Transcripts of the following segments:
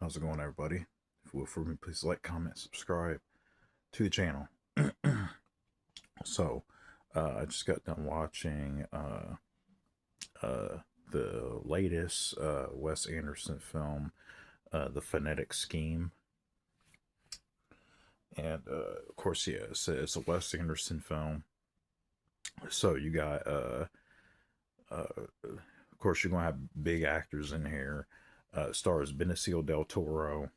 How's it going, everybody? If you will, for me, please like, comment, subscribe to the channel. so, I just got done watching uh, the latest Wes Anderson film, The Phonetic Scheme. And of course, yeah, it's a Wes Anderson film. So, you got, of course, you're going to have big actors in here. Stars Benicio del Toro.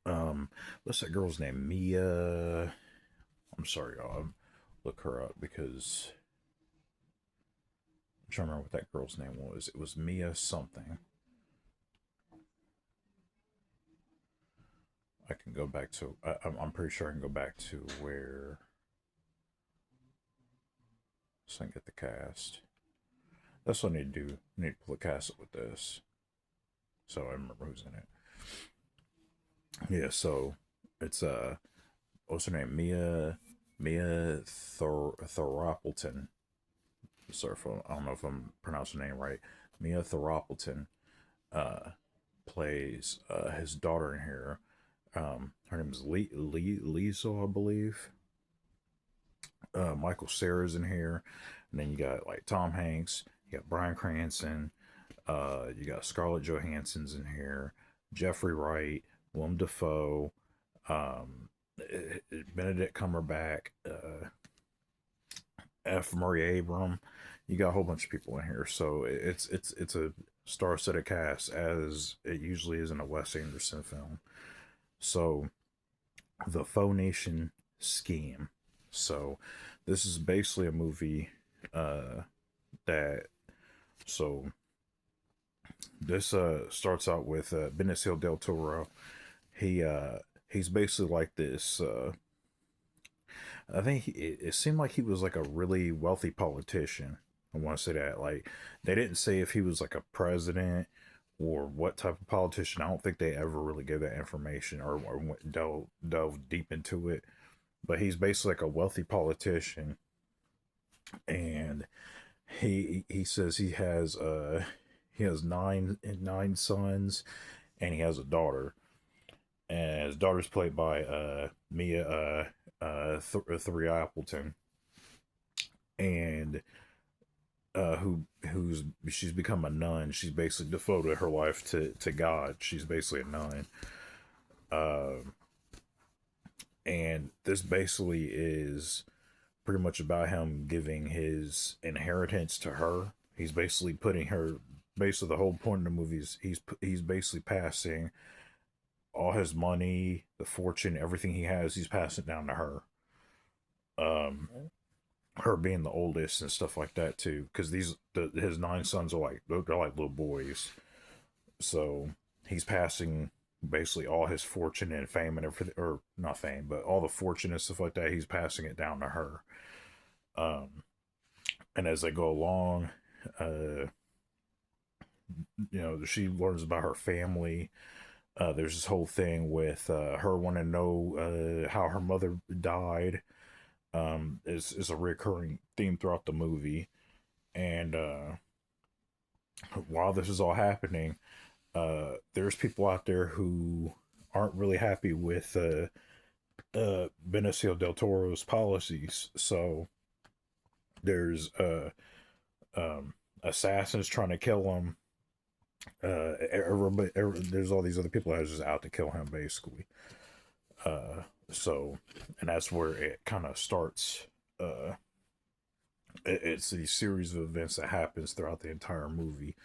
What's that girl's name? Mia. I'm sorry, y'all. Look her up because I'm trying to remember what that girl's name was. It was Mia something. I can go back to. I'm pretty sure I can go back to where. So I can get the cast. That's what I need to do. I need to pull the cast up with this, so I remember who's in it. Yeah, so it's what's her name? Mia Thoroppleton. Sorry if I don't know if I'm pronouncing her name right. Mia Thoroppleton uh, plays his daughter in here. Her name is Liesel, I believe. Michael Cera's in here, and then you got like Tom Hanks, you got Bryan Cranston, you got Scarlett Johansson's in here, Jeffrey Wright, Willem Dafoe, um, Benedict Cumberbatch, F. Murray Abram. You got a whole bunch of people in here, so it's a star-studded cast as it usually is in a Wes Anderson film. So the Phoenician Scheme. So this is basically a movie that so this starts out with Benicio del Toro. He's basically like this I think it seemed like he was like a really wealthy politician. I want to say that. Like, they didn't say if he was like a president or what type of politician. I don't think they ever really gave that information or delve deep into it. But he's basically like a wealthy politician, and he says he has nine sons, and he has a daughter, and his daughter's played by Mia Three Appleton, and who's she's become a nun. She's basically devoted her life to God. She's basically a nun. And this basically is pretty much about him giving his inheritance to her. He's basically putting her. Basically, the whole point of the movie is he's basically passing all his money, the fortune, everything he has. He's passing it down to her. Um, her being the oldest and stuff like that too, because his nine sons are like they're like little boys. So he's passing basically all his fortune and fame and everything, or not fame, but all the fortune and stuff like that. He's passing it down to her. Um, and as they go along, uh, she learns about her family. There's this whole thing with her wanting to know how her mother died. Is a recurring theme throughout the movie. And while this is all happening, there's people out there who aren't really happy with Benicio del Toro's policies. So there's assassins trying to kill him. There's all these other people that are just out to kill him, basically. Uh, so, and that's where it kind of starts. It's a series of events that happens throughout the entire movie.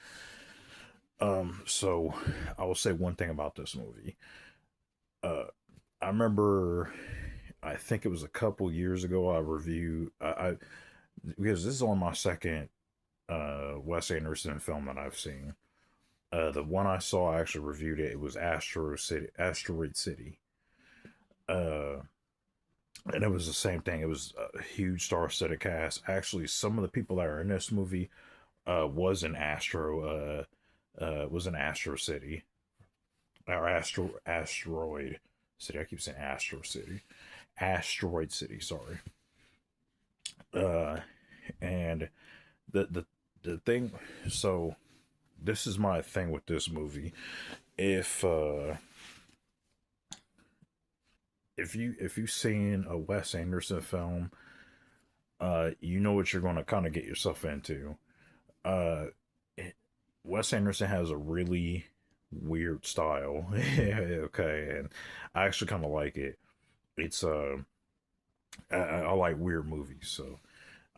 So I will say one thing about this movie. Uh, I remember, I think it was a couple years ago. I reviewed, I because this is on my second Wes Anderson film that I've seen. The one I saw, I actually reviewed it. It was Asteroid City. Uh, and it was the same thing. It was a huge star-studded cast. Actually, some of the people that are in this movie was in Astro City or Asteroid City. I keep saying Astro City, Asteroid City. Sorry. Uh, and the the thing. So this is my thing with this movie. If if you've seen a Wes Anderson film, you know what you're going to kind of get yourself into. Uh, Wes Anderson has a really weird style. Okay, and I actually kind of like it. It's I like weird movies, so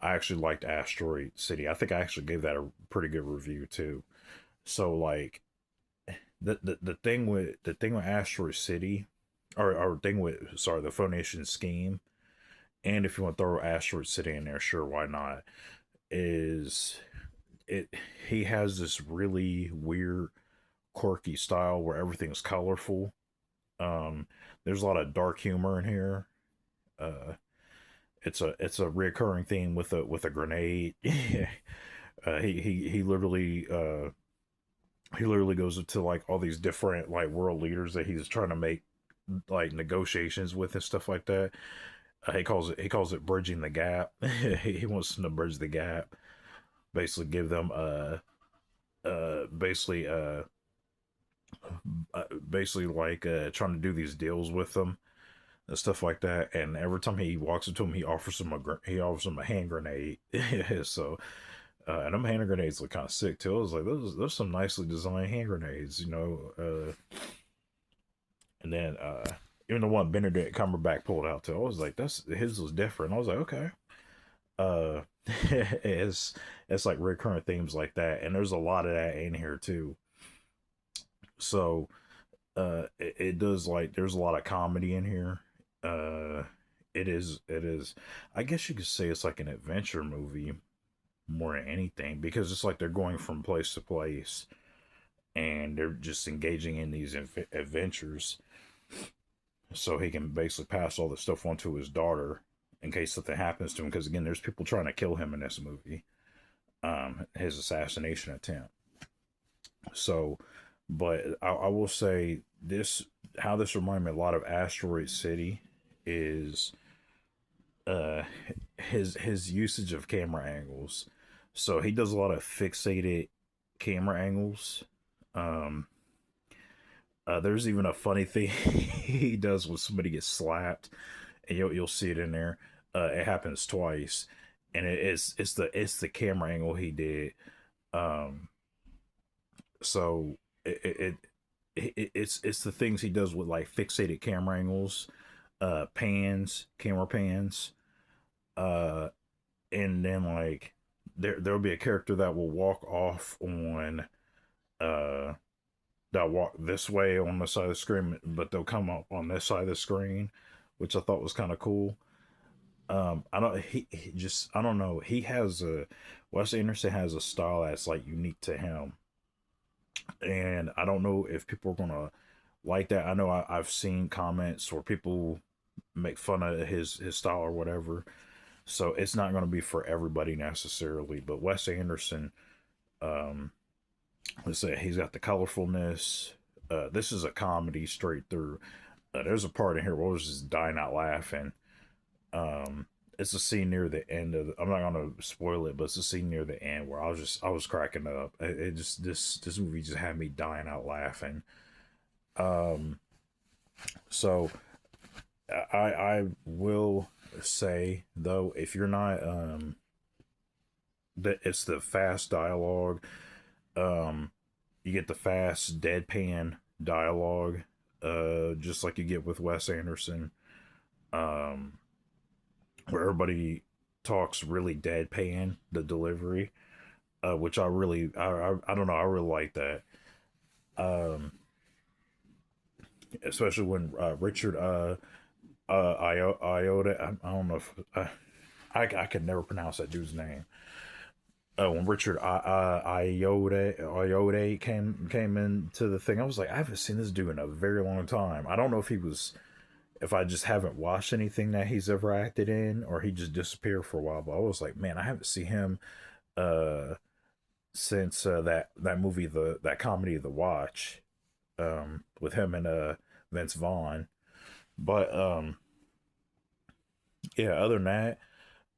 I actually liked Asteroid City. I think I actually gave that a pretty good review too. So like the thing with Asteroid City, or thing with sorry the Phoenician Scheme, and if you want to throw Asteroid City in there, sure, why not? Is it he has this really weird, quirky style where everything's colorful. Um, there's a lot of dark humor in here. Uh, it's a recurring theme with a grenade. He literally goes into like all these different like world leaders that he's trying to make like negotiations with and stuff like that. He calls it bridging the gap. He wants them to bridge the gap, basically give them basically basically like trying to do these deals with them and stuff like that. And every time he walks into him, he offers him a hand grenade. So and them hand grenades look kind of sick too. I was like, those some nicely designed hand grenades, you know. And then even the one Benedict Cumberbatch pulled out too, I was like, that's his was different. I was like, okay. Uh, it's it's like recurrent themes like that, and there's a lot of that in here too. So it does like there's a lot of comedy in here. Uh, it is. I guess you could say it's like an adventure movie more than anything because it's like they're going from place to place and they're just engaging in these adventures so he can basically pass all the stuff on to his daughter in case something happens to him because again there's people trying to kill him in this movie, his assassination attempt. So but I will say this how this reminded me a lot of Asteroid City is uh his usage of camera angles. So he does a lot of fixated camera angles. um there's even a funny thing he does when somebody gets slapped, and you'll see it in there. It happens twice, and it's the camera angle he did. Um, so it's the things he does with like fixated camera angles, camera pans, uh, and then like there'll be a character that will walk off on uh that walk this way on the side of the screen, but they'll come up on this side of the screen, which I thought was kind of cool. I don't he just I don't know. He has a Wes Anderson has a style that's like unique to him, and I don't know if people are gonna like that. I know I've seen comments where people make fun of his style or whatever, so it's not gonna be for everybody necessarily. But Wes Anderson, um, let's say he's got the colorfulness. This is a comedy straight through. There's a part in here where I was just dying out laughing. Um, it's a scene near the end of. I'm not gonna spoil it, but it's a scene near the end where I was cracking up. It just this movie just had me dying out laughing. Um, so I will say though, if you're not that it's the fast dialogue. Um, you get the fast deadpan dialogue, just like you get with Wes Anderson, um, where everybody talks really deadpan the delivery, which I don't know I really like that. Um, especially when Richard Iota I don't know if I could never pronounce that dude's name. When Richard Iota came into the thing, I was like, I haven't seen this dude in a very long time. I don't know if I just haven't watched anything that he's ever acted in, or he just disappeared for a while. But I was like, man, I haven't seen him uh, since that movie, that comedy, The Watch, with him and Vince Vaughn. But yeah, other than that,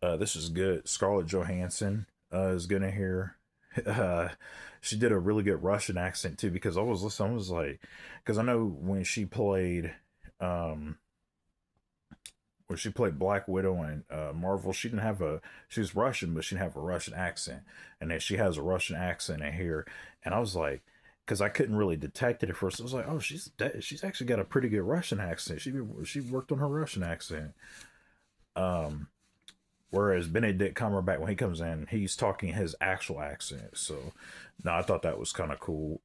this is good. Scarlett Johansson is gonna hear uh, she did a really good Russian accent too. Because I was listening, I was like, because I know um, when she played Black Widow in Marvel, she didn't have a she was Russian, but she didn't have a Russian accent, and then she has a Russian accent in here, and I was like, because I couldn't really detect it at first. I was like, oh, she's actually got a pretty good Russian accent. She worked on her Russian accent. Um, Whereas Benedict Cumberbatch, when he comes in, he's talking his actual accent. So, no, I thought that was kind of cool.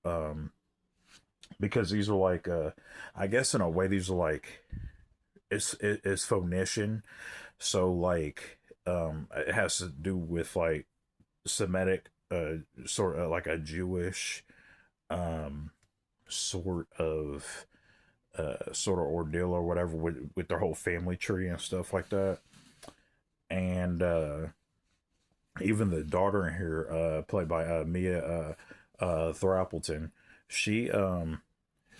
Because these are like, I guess in a way, these are like, it's Phoenician. So, like, it has to do with like Semitic, sort of like a Jewish, um, sort of, sort of ordeal or whatever with their whole family tree and stuff like that. And, even the daughter in here, played by Mia Thrappleton, she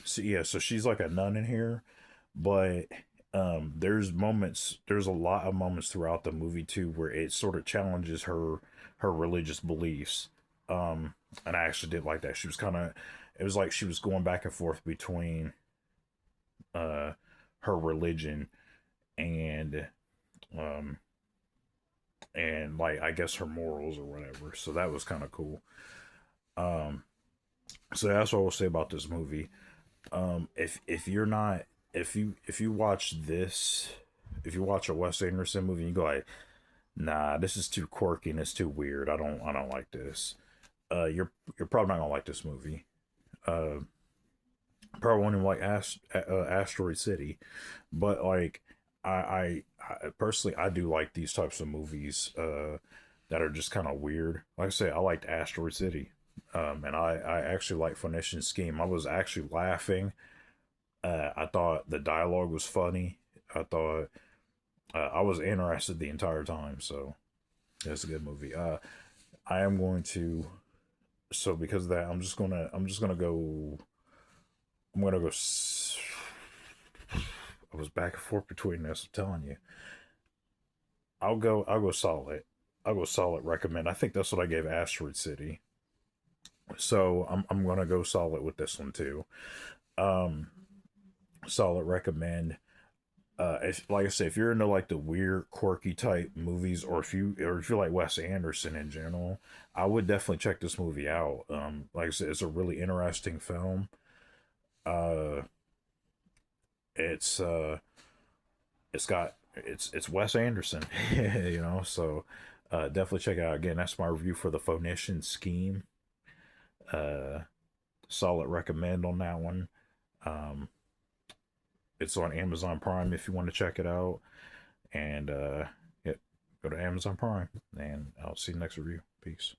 so she's like a nun in here, but there's a lot of moments throughout the movie too where it sort of challenges her religious beliefs. And I actually did like that. She was kind of it was like she was going back and forth between uh her religion and um like I guess her morals or whatever. So that was kind of cool. Um, so that's what I will say about this movie. If you're not if you watch this, if you watch a Wes Anderson movie and you go like, nah, this is too quirky and it's too weird. I don't like this. You're probably not gonna like this movie. Uh, Probably won't even like Asteroid City, but like I personally I do like these types of movies that are just kind of weird. Like I say, I liked Asteroid City, and I actually like Phoenician Scheme. I was actually laughing. I thought the dialogue was funny. I thought I was interested the entire time. So it's a good movie. I am going to so because of that I'm just gonna go I'm gonna go. I was back and forth between this. I'm telling you, I'll go solid. I'll go solid. Recommend. I think that's what I gave Asteroid City. So I'm gonna go solid with this one too. Um, Solid recommend. If like I say, if you're into like the weird, quirky type movies, or if you like Wes Anderson in general, I would definitely check this movie out. Like I said, it's a really interesting film. Uh, it's it's Wes Anderson, you know. So definitely check it out. Again, that's my review for the Phoenician Scheme. Uh, Solid recommend on that one. Um, it's on Amazon Prime if you want to check it out. And yeah, go to Amazon Prime, and I'll see you next review. Peace.